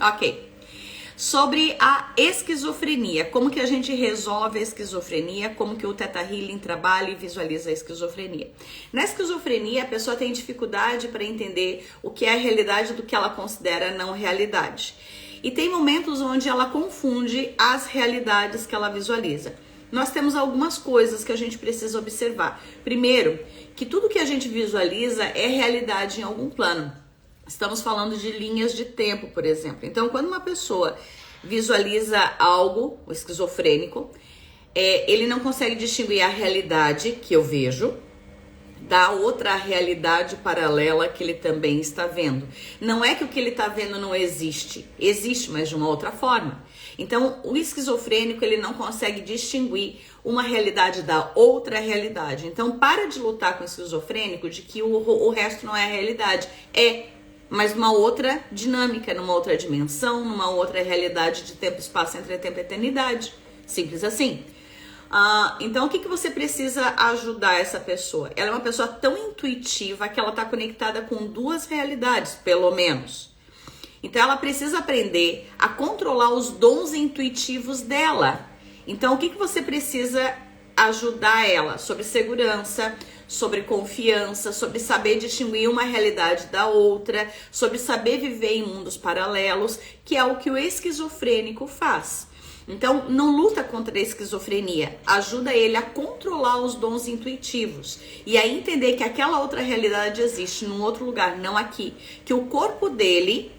Ok. Sobre a esquizofrenia, como que a gente resolve a esquizofrenia, como que o Theta Healing trabalha e visualiza a esquizofrenia. Na esquizofrenia, a pessoa tem dificuldade para entender o que é a realidade do que ela considera não realidade. E tem momentos onde ela confunde as realidades que ela visualiza. Nós temos algumas coisas que a gente precisa observar. Primeiro, que tudo que a gente visualiza é realidade em algum plano. Estamos falando de linhas de tempo, por exemplo. Então, quando uma pessoa visualiza algo, o esquizofrênico, ele não consegue distinguir a realidade que eu vejo da outra realidade paralela que ele também está vendo. Não é que o que ele está vendo não existe. Existe, mas de uma outra forma. Então, o esquizofrênico, ele não consegue distinguir uma realidade da outra realidade. Então, para de lutar com o esquizofrênico de que o resto não é a realidade. Mas numa outra dinâmica, numa outra dimensão, numa outra realidade de tempo, espaço, entre tempo e eternidade. Simples assim. Então, o que você precisa ajudar essa pessoa? Ela é uma pessoa tão intuitiva que ela está conectada com duas realidades, pelo menos. Então, ela precisa aprender a controlar os dons intuitivos dela. Então, o que você precisa ajudar ela? Sobre segurança, sobre confiança, sobre saber distinguir uma realidade da outra, sobre saber viver em mundos paralelos, que é o que o esquizofrênico faz. Então, não luta contra a esquizofrenia, ajuda ele a controlar os dons intuitivos e a entender que aquela outra realidade existe num outro lugar, não aqui. Que o corpo dele,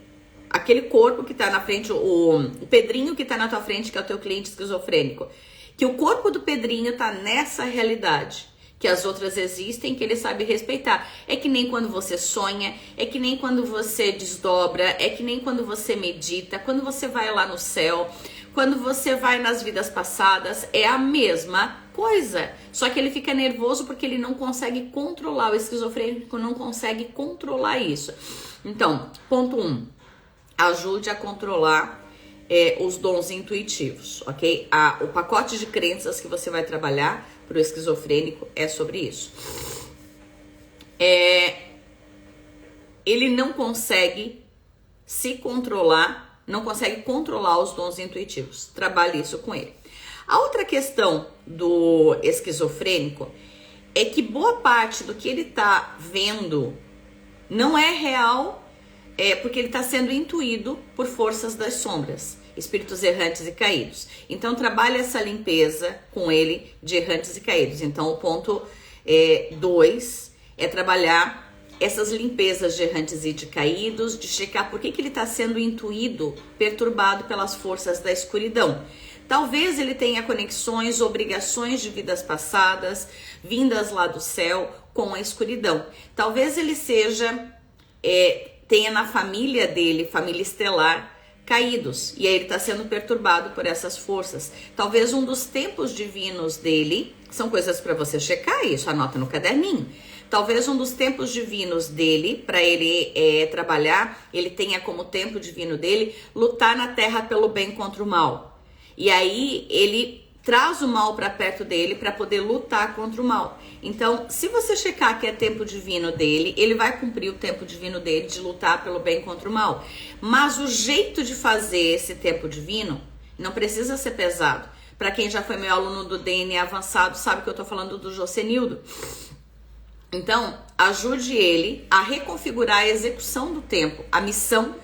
aquele corpo que está na frente, o Pedrinho que está na tua frente, que é o teu cliente esquizofrênico, que o corpo do Pedrinho está nessa realidade. Que as outras existem, que ele sabe respeitar. É que nem quando você sonha, é que nem quando você desdobra, é que nem quando você medita, quando você vai lá no céu, quando você vai nas vidas passadas, é a mesma coisa. Só que ele fica nervoso porque ele não consegue controlar, o esquizofrênico não consegue controlar isso. Então, ponto 1, ajude a controlar os dons intuitivos, ok? O pacote de crenças que você vai trabalhar para o esquizofrênico é sobre isso. Ele não consegue se controlar, não consegue controlar os dons intuitivos. Trabalhe isso com ele. A outra questão do esquizofrênico é que boa parte do que ele está vendo não é real, porque ele está sendo intuído por forças das sombras, espíritos errantes e caídos. Então, trabalhe essa limpeza com ele de errantes e caídos. Então, o ponto 2 é trabalhar essas limpezas de errantes e de caídos, de checar por que ele está sendo intuído, perturbado pelas forças da escuridão. Talvez ele tenha conexões, obrigações de vidas passadas, vindas lá do céu com a escuridão. Talvez ele tenha na família dele, família estelar, caídos, e aí ele está sendo perturbado por essas forças. Talvez um dos tempos divinos dele, são coisas para você checar isso, anota no caderninho. Talvez um dos tempos divinos dele, para ele trabalhar, ele tenha como tempo divino dele lutar na terra pelo bem contra o mal. E aí ele traz o mal para perto dele para poder lutar contra o mal. Então, se você checar que é tempo divino dele, ele vai cumprir o tempo divino dele de lutar pelo bem contra o mal. Mas o jeito de fazer esse tempo divino não precisa ser pesado. Para quem já foi meu aluno do DNA avançado, sabe que eu tô falando do Josenildo. Então, ajude ele a reconfigurar a execução do tempo. A missão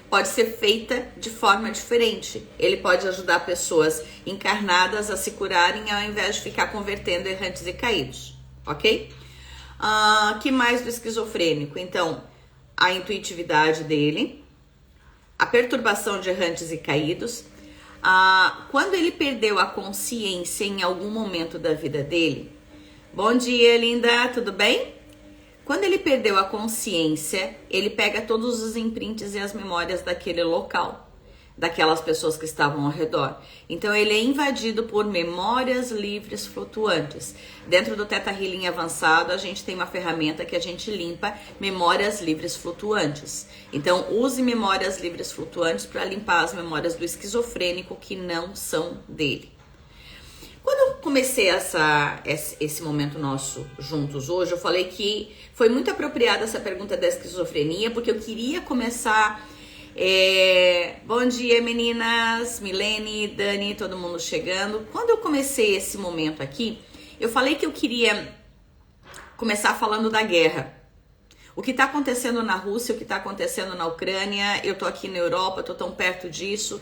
pode ser feita de forma diferente. Ele pode ajudar pessoas encarnadas a se curarem ao invés de ficar convertendo errantes e caídos, ok? Que mais do esquizofrênico? Então, a intuitividade dele, a perturbação de errantes e caídos. Quando ele perdeu a consciência em algum momento da vida dele. Bom dia, linda, tudo bem? Quando ele perdeu a consciência, ele pega todos os imprints e as memórias daquele local, daquelas pessoas que estavam ao redor. Então, ele é invadido por memórias livres flutuantes. Dentro do Theta Healing avançado, a gente tem uma ferramenta que a gente limpa memórias livres flutuantes. Então, use memórias livres flutuantes para limpar as memórias do esquizofrênico que não são dele. Quando eu comecei esse momento nosso juntos hoje, eu falei que foi muito apropriada essa pergunta da esquizofrenia, porque eu queria começar Bom dia, meninas, Milene, Dani, todo mundo chegando. Quando eu comecei esse momento aqui, eu falei que eu queria começar falando da guerra. O que está acontecendo na Rússia, o que está acontecendo na Ucrânia, eu tô aqui na Europa, tô tão perto disso,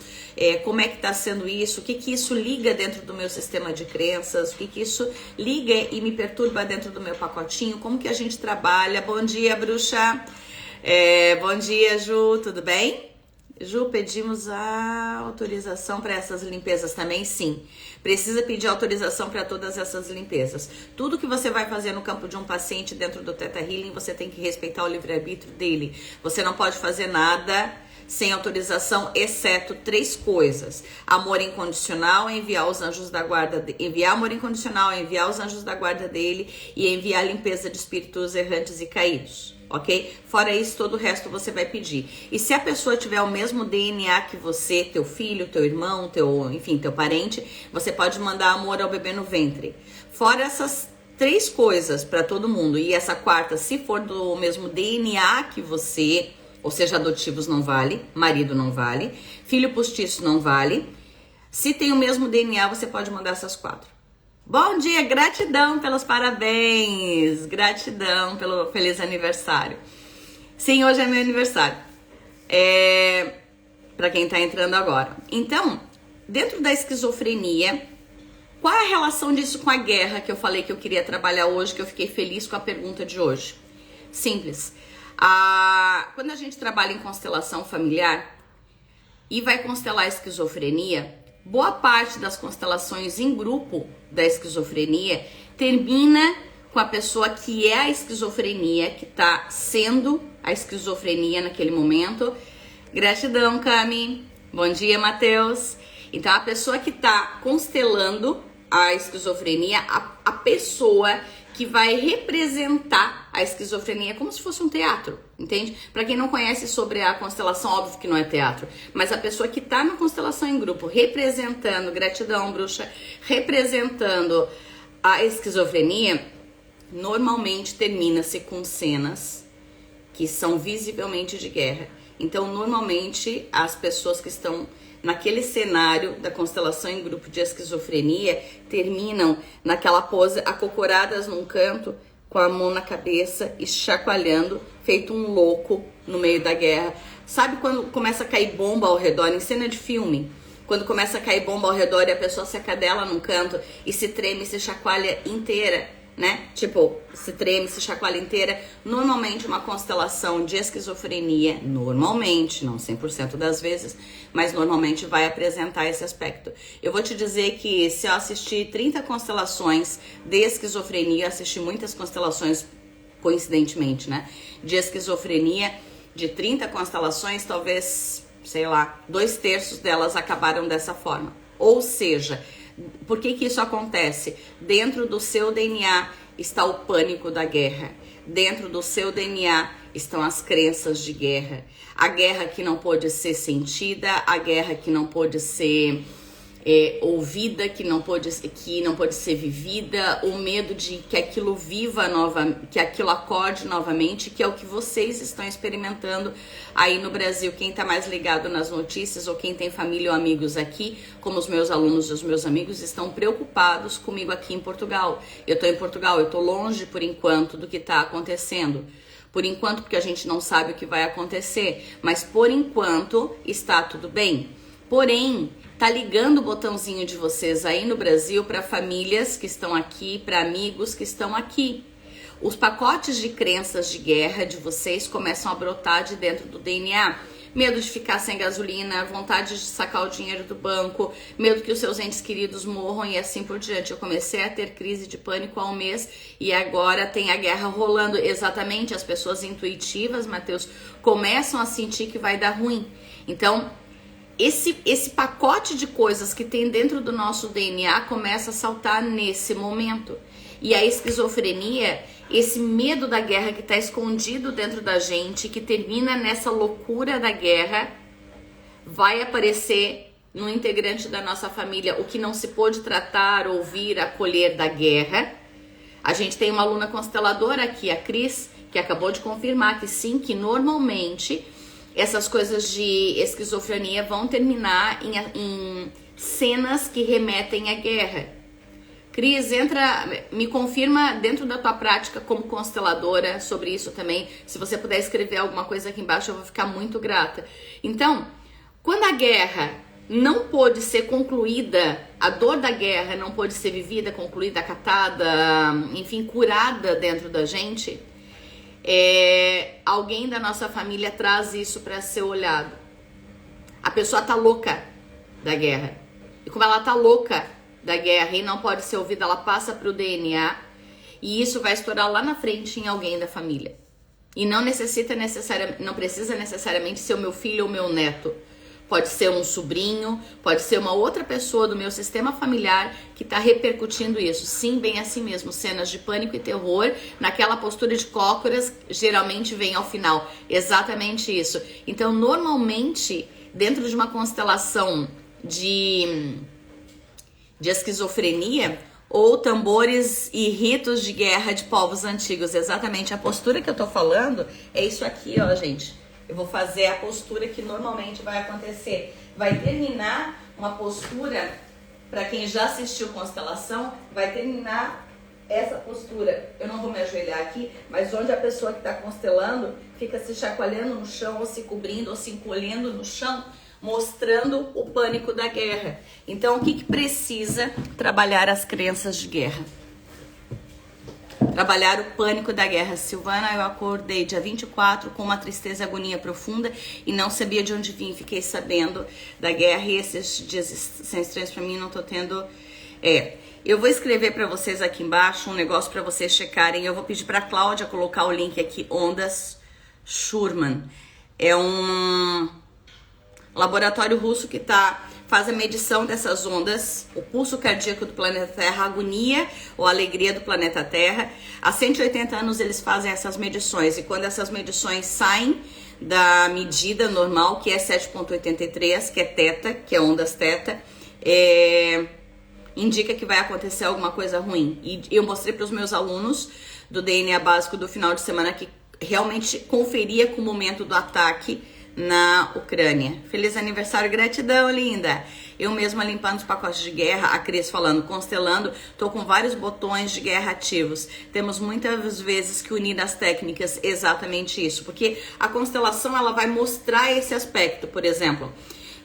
como é que está sendo isso, o que que isso liga dentro do meu sistema de crenças, o que que isso liga e me perturba dentro do meu pacotinho, como que a gente trabalha. Bom dia, bruxa. Bom dia, Ju, tudo bem? Ju, pedimos a autorização para essas limpezas também? Sim, precisa pedir autorização para todas essas limpezas. Tudo que você vai fazer no campo de um paciente dentro do Theta Healing, você tem que respeitar o livre-arbítrio dele. Você não pode fazer nada sem autorização, exceto 3 coisas: amor incondicional, enviar os anjos da guarda, enviar amor incondicional, enviar os anjos da guarda dele e enviar a limpeza de espíritos errantes e caídos. Ok? Fora isso, todo o resto você vai pedir. E se a pessoa tiver o mesmo DNA que você, teu filho, teu irmão, teu parente, você pode mandar amor ao bebê no ventre. Fora essas 3 coisas para todo mundo. E essa 4ª, se for do mesmo DNA que você, ou seja, adotivos não vale, marido não vale, filho postiço não vale. Se tem o mesmo DNA, você pode mandar essas 4. Bom dia, gratidão pelos parabéns, gratidão pelo feliz aniversário. Sim, hoje é meu aniversário, para quem tá entrando agora. Então, dentro da esquizofrenia, qual é a relação disso com a guerra que eu falei que eu queria trabalhar hoje, que eu fiquei feliz com a pergunta de hoje? Simples. Quando a gente trabalha em constelação familiar e vai constelar a esquizofrenia, boa parte das constelações em grupo da esquizofrenia termina com a pessoa que é a esquizofrenia, que está sendo a esquizofrenia naquele momento. Gratidão, Cami. Bom dia, Matheus. Então, a pessoa que está constelando a esquizofrenia, a pessoa que vai representar a esquizofrenia como se fosse um teatro, entende? Para quem não conhece sobre a constelação, óbvio que não é teatro, mas a pessoa que tá na constelação em grupo, representando, gratidão, bruxa, representando a esquizofrenia, normalmente termina-se com cenas que são visivelmente de guerra. Então, normalmente, as pessoas que estão naquele cenário da constelação em grupo de esquizofrenia terminam naquela pose, acocoradas num canto, com a mão na cabeça e chacoalhando, feito um louco no meio da guerra. Sabe quando começa a cair bomba ao redor, em cena de filme? Quando começa a cair bomba ao redor e a pessoa se acadela num canto e se treme, se chacoalha inteira, né? Tipo, se treme, se chacoalha inteira. Normalmente uma constelação de esquizofrenia, normalmente, não 100% das vezes, mas normalmente vai apresentar esse aspecto. Eu vou te dizer que se eu assistir 30 constelações de esquizofrenia, assisti muitas constelações, coincidentemente, né? De esquizofrenia, de 30 constelações, talvez, sei lá, 2/3 delas acabaram dessa forma. Ou seja, por que que isso acontece? Dentro do seu DNA está o pânico da guerra. Dentro do seu DNA estão as crenças de guerra. A guerra que não pôde ser sentida, a guerra que não pôde ser ouvida, que não pôde ser vivida, o medo de que aquilo viva novamente, que aquilo acorde novamente, que é o que vocês estão experimentando aí no Brasil. Quem está mais ligado nas notícias ou quem tem família ou amigos aqui, como os meus alunos e os meus amigos, estão preocupados comigo aqui em Portugal. Eu estou em Portugal, eu estou longe por enquanto do que está acontecendo. Por enquanto, porque a gente não sabe o que vai acontecer, mas por enquanto está tudo bem. Porém, tá ligando o botãozinho de vocês aí no Brasil para famílias que estão aqui, para amigos que estão aqui. Os pacotes de crenças de guerra de vocês começam a brotar de dentro do DNA. Medo de ficar sem gasolina, vontade de sacar o dinheiro do banco, medo que os seus entes queridos morram e assim por diante. Eu comecei a ter crise de pânico há um mês e agora tem a guerra rolando. Exatamente, as pessoas intuitivas, Matheus, começam a sentir que vai dar ruim. Então, esse pacote de coisas que tem dentro do nosso DNA começa a saltar nesse momento. E a esquizofrenia, esse medo da guerra que está escondido dentro da gente, que termina nessa loucura da guerra, vai aparecer no integrante da nossa família, o que não se pôde tratar, ouvir, acolher da guerra. A gente tem uma aluna consteladora aqui, a Cris, que acabou de confirmar que sim, que normalmente essas coisas de esquizofrenia vão terminar em cenas que remetem à guerra. Cris, me confirma dentro da tua prática como consteladora sobre isso também. Se você puder escrever alguma coisa aqui embaixo, eu vou ficar muito grata. Então, quando a guerra não pôde ser concluída, a dor da guerra não pôde ser vivida, concluída, acatada, enfim, curada dentro da gente, alguém da nossa família traz isso para ser olhado. A pessoa tá louca da guerra. E como ela tá louca da guerra e não pode ser ouvida, ela passa para o DNA e isso vai estourar lá na frente em alguém da família. E não precisa necessariamente ser o meu filho ou o meu neto. Pode ser um sobrinho, pode ser uma outra pessoa do meu sistema familiar que está repercutindo isso. Sim, bem assim mesmo, cenas de pânico e terror, naquela postura de cócoras, geralmente vem ao final. Exatamente isso. Então, normalmente, dentro de uma constelação de esquizofrenia ou tambores e ritos de guerra de povos antigos. Exatamente a postura que eu tô falando é isso aqui, ó, gente. Eu vou fazer a postura que normalmente vai acontecer. Vai terminar uma postura, para quem já assistiu constelação, vai terminar essa postura. Eu não vou me ajoelhar aqui, mas onde a pessoa que está constelando fica se chacoalhando no chão, ou se cobrindo, ou se encolhendo no chão, mostrando o pânico da guerra. Então, o que precisa? Trabalhar as crenças de guerra. Trabalhar o pânico da guerra. Silvana, eu acordei dia 24 com uma tristeza e agonia profunda e não sabia de onde vim. Fiquei sabendo da guerra e esses dias são estranhos pra mim, não tô tendo... Eu vou escrever pra vocês aqui embaixo um negócio pra vocês checarem. Eu vou pedir pra Cláudia colocar o link aqui, Ondas Schurman. É um laboratório russo que faz a medição dessas ondas, o pulso cardíaco do planeta Terra, a agonia ou a alegria do planeta Terra. Há 180 anos eles fazem essas medições e quando essas medições saem da medida normal, que é 7.83, que é teta, que é ondas teta, indica que vai acontecer alguma coisa ruim. E eu mostrei para os meus alunos do DNA básico do final de semana que realmente conferia com o momento do ataque na Ucrânia. Feliz aniversário, gratidão, linda. Eu mesma limpando os pacotes de guerra, a Cris falando, constelando, tô com vários botões de guerra ativos. Temos muitas vezes que unir as técnicas, exatamente isso, porque a constelação ela vai mostrar esse aspecto, por exemplo,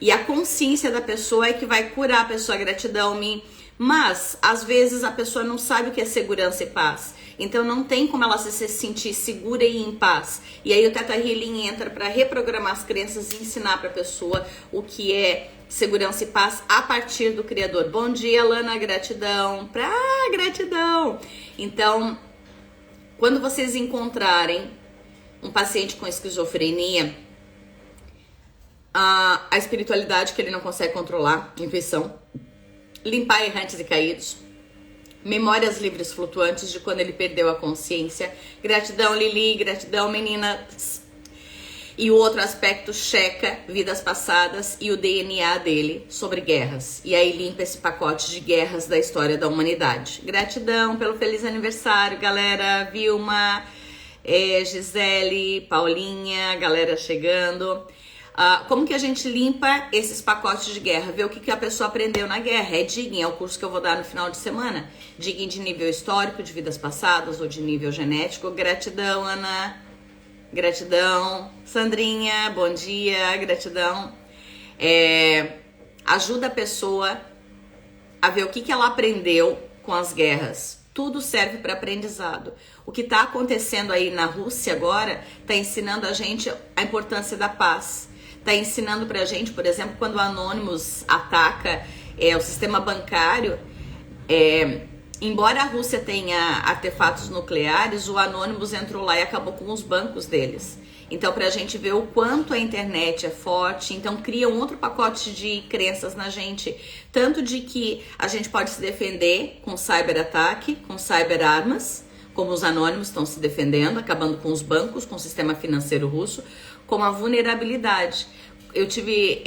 e a consciência da pessoa é que vai curar a pessoa, gratidão, mas às vezes a pessoa não sabe o que é segurança e paz. Então não tem como ela se sentir segura e em paz. E aí o Theta Healing entra para reprogramar as crenças e ensinar para a pessoa o que é segurança e paz a partir do Criador. Bom dia, Lana, gratidão. Gratidão. Então, quando vocês encontrarem um paciente com esquizofrenia, a espiritualidade que ele não consegue controlar, intuição, limpar errantes e caídos, memórias livres flutuantes de quando ele perdeu a consciência. Gratidão, Lili, gratidão, meninas. E o outro aspecto, checa vidas passadas e o DNA dele sobre guerras. E aí limpa esse pacote de guerras da história da humanidade. Gratidão pelo feliz aniversário, galera. Vilma, Gisele, Paulinha, galera chegando. Como que a gente limpa esses pacotes de guerra? Ver o que a pessoa aprendeu na guerra. É Digging, é o curso que eu vou dar no final de semana. Digging de nível histórico, de vidas passadas ou de nível genético. Gratidão, Ana. Gratidão. Sandrinha, bom dia. Gratidão. Ajuda a pessoa a ver o que ela aprendeu com as guerras. Tudo serve para aprendizado. O que está acontecendo aí na Rússia agora está ensinando a gente a importância da paz. Está ensinando pra gente, por exemplo, quando o Anonymous ataca o sistema bancário, embora a Rússia tenha artefatos nucleares, o Anonymous entrou lá e acabou com os bancos deles. Então, pra gente ver o quanto a internet é forte, então cria um outro pacote de crenças na gente, tanto de que a gente pode se defender com cyberataque, com cyberarmas, como os Anônimos estão se defendendo, acabando com os bancos, com o sistema financeiro russo, como a vulnerabilidade. Eu tive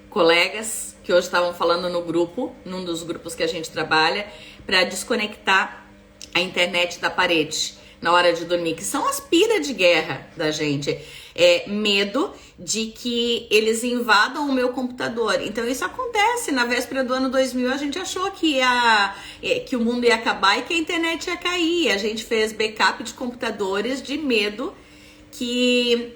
colegas que hoje estavam falando no grupo, num dos grupos que a gente trabalha, para desconectar a internet da parede. na hora de dormir, que são as piras de guerra da gente. Medo de que eles invadam o meu computador. Então isso acontece. Na véspera do ano 2000 a gente achou que o mundo ia acabar e que a internet ia cair. A gente fez backup de computadores de medo que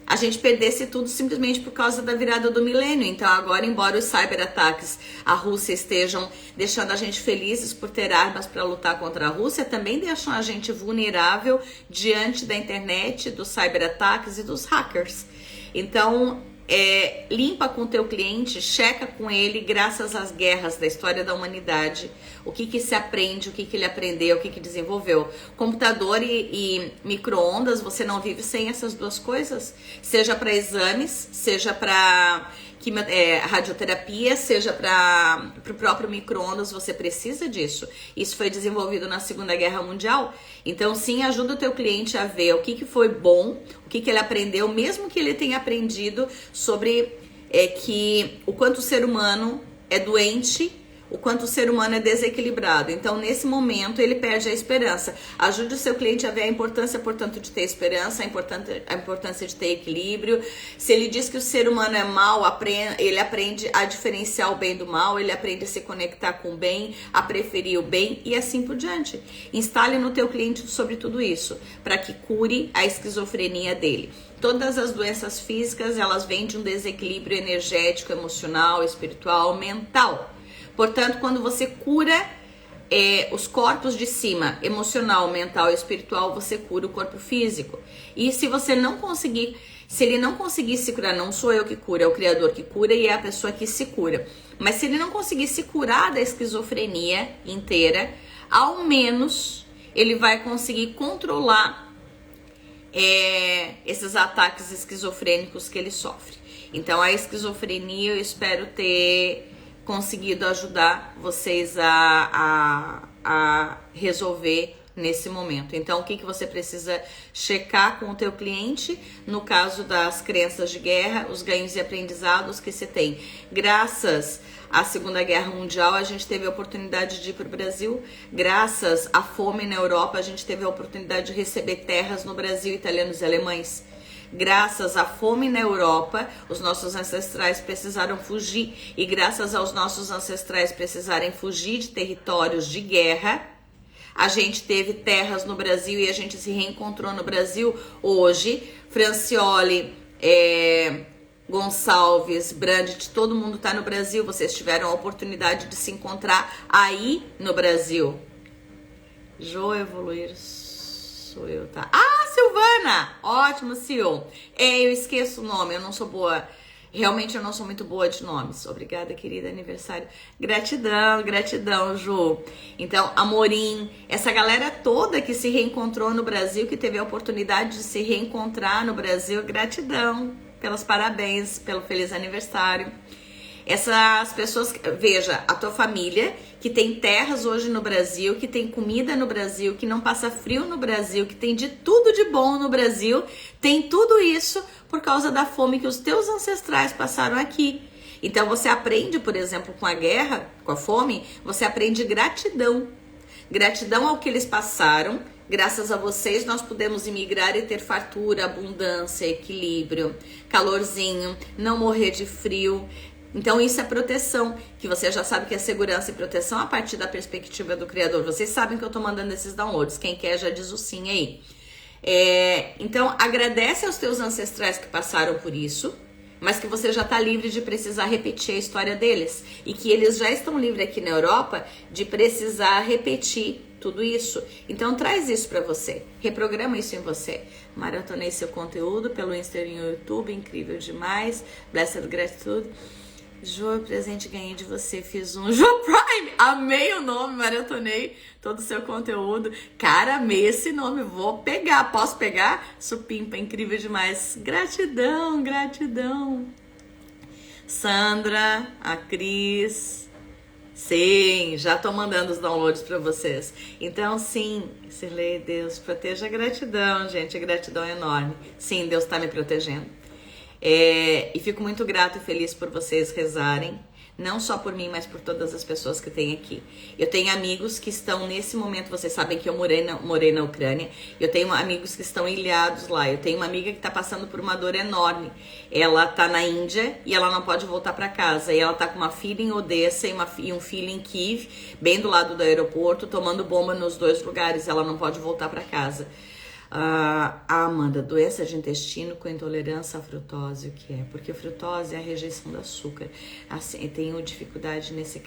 a gente perdesse tudo simplesmente por causa da virada do milênio. Então agora, embora os cyberataques a Rússia estejam deixando a gente felizes por ter armas para lutar contra a Rússia, também deixam a gente vulnerável diante da internet, dos cyberataques e dos hackers. Então, limpa com o teu cliente, checa com ele, graças às guerras da história da humanidade, o que se aprende, o que ele aprendeu, o que desenvolveu. Computador e micro-ondas, você não vive sem essas duas coisas, seja para exames, seja para radioterapia, seja para o próprio micro-ondas, você precisa disso. Isso foi desenvolvido na Segunda Guerra Mundial. Então, sim, ajuda o teu cliente a ver o que foi bom, o que ele aprendeu, mesmo que ele tenha aprendido sobre o quanto o ser humano é doente, o quanto o ser humano é desequilibrado. Então, nesse momento, ele perde a esperança. Ajude o seu cliente a ver a importância, portanto, de ter esperança, a importância de ter equilíbrio. Se ele diz que o ser humano é mau, ele aprende a diferenciar o bem do mal, ele aprende a se conectar com o bem, a preferir o bem e assim por diante. Instale no teu cliente sobre tudo isso, para que cure a esquizofrenia dele. Todas as doenças físicas, elas vêm de um desequilíbrio energético, emocional, espiritual, mental. Portanto, quando você cura os corpos de cima, emocional, mental e espiritual, você cura o corpo físico. E se você não conseguir, se ele não conseguir se curar, não sou eu que curo, é o Criador que cura e é a pessoa que se cura. Mas se ele não conseguir se curar da esquizofrenia inteira, ao menos ele vai conseguir controlar esses ataques esquizofrênicos que ele sofre. Então, a esquizofrenia, eu espero ter conseguido ajudar vocês a resolver nesse momento. Então, o que você precisa checar com o teu cliente? No caso das crenças de guerra, os ganhos e aprendizados que se tem. Graças à Segunda Guerra Mundial, a gente teve a oportunidade de ir para o Brasil. Graças à fome na Europa, a gente teve a oportunidade de receber terras no Brasil, italianos e alemães. Graças à fome na Europa, os nossos ancestrais precisaram fugir. E graças aos nossos ancestrais precisarem fugir de territórios de guerra, a gente teve terras no Brasil e a gente se reencontrou no Brasil. Hoje, Francioli, Gonçalves, Brandt, todo mundo está no Brasil. Vocês tiveram a oportunidade de se encontrar aí no Brasil. Jô evoluir... Sou eu, tá? Ah, Silvana! Ótimo, Sil. Eu esqueço o nome, eu não sou boa. Realmente eu não sou muito boa de nomes. Obrigada, querida, aniversário. Gratidão, gratidão, Ju. Então, Amorim, essa galera toda que se reencontrou no Brasil, que teve a oportunidade de se reencontrar no Brasil, gratidão pelos parabéns, pelo feliz aniversário. Essas pessoas, veja, a tua família que tem terras hoje no Brasil, que tem comida no Brasil, que não passa frio no Brasil, que tem de tudo de bom no Brasil, tem tudo isso por causa da fome que os teus ancestrais passaram aqui. Então você aprende, por exemplo, com a guerra, com a fome, você aprende gratidão. Gratidão ao que eles passaram. Graças a vocês nós pudemos imigrar e ter fartura, abundância, equilíbrio, calorzinho, não morrer de frio. Então isso é proteção, que você já sabe que é segurança e proteção a partir da perspectiva do Criador. Vocês sabem que eu tô mandando esses downloads, quem quer já diz o sim aí. Então agradece aos teus ancestrais que passaram por isso, mas que você já tá livre de precisar repetir a história deles. E que eles já estão livres aqui na Europa de precisar repetir tudo isso. Então traz isso pra você, reprograma isso em você. Maratonei seu conteúdo pelo Insta e YouTube, incrível demais. Blessed gratitude. Jô, presente ganhei de você, fiz um Jô Prime, amei o nome, maratonei todo o seu conteúdo, cara, amei esse nome, vou pegar, posso pegar? Supimpa, incrível demais, gratidão, gratidão. Sandra, a Cris, sim, já tô mandando os downloads pra vocês. Então sim, Sirlei, Deus proteja, gratidão, gente, gratidão enorme, sim, Deus tá me protegendo. E fico muito grata e feliz por vocês rezarem. Não só por mim, mas por todas as pessoas que tem aqui. Eu tenho amigos que estão nesse momento, vocês sabem que eu morei na Ucrânia. Eu tenho amigos que estão ilhados lá. Eu tenho uma amiga que está passando por uma dor enorme. Ela está na Índia e ela não pode voltar para casa. E ela está com uma filha em Odessa e um filho em Kiev, bem do lado do aeroporto, tomando bomba nos dois lugares. Ela não pode voltar para casa. Amanda, doença de intestino com intolerância à frutose, o que é? Porque a frutose é a rejeição do açúcar. Assim, eu tenho dificuldade nesse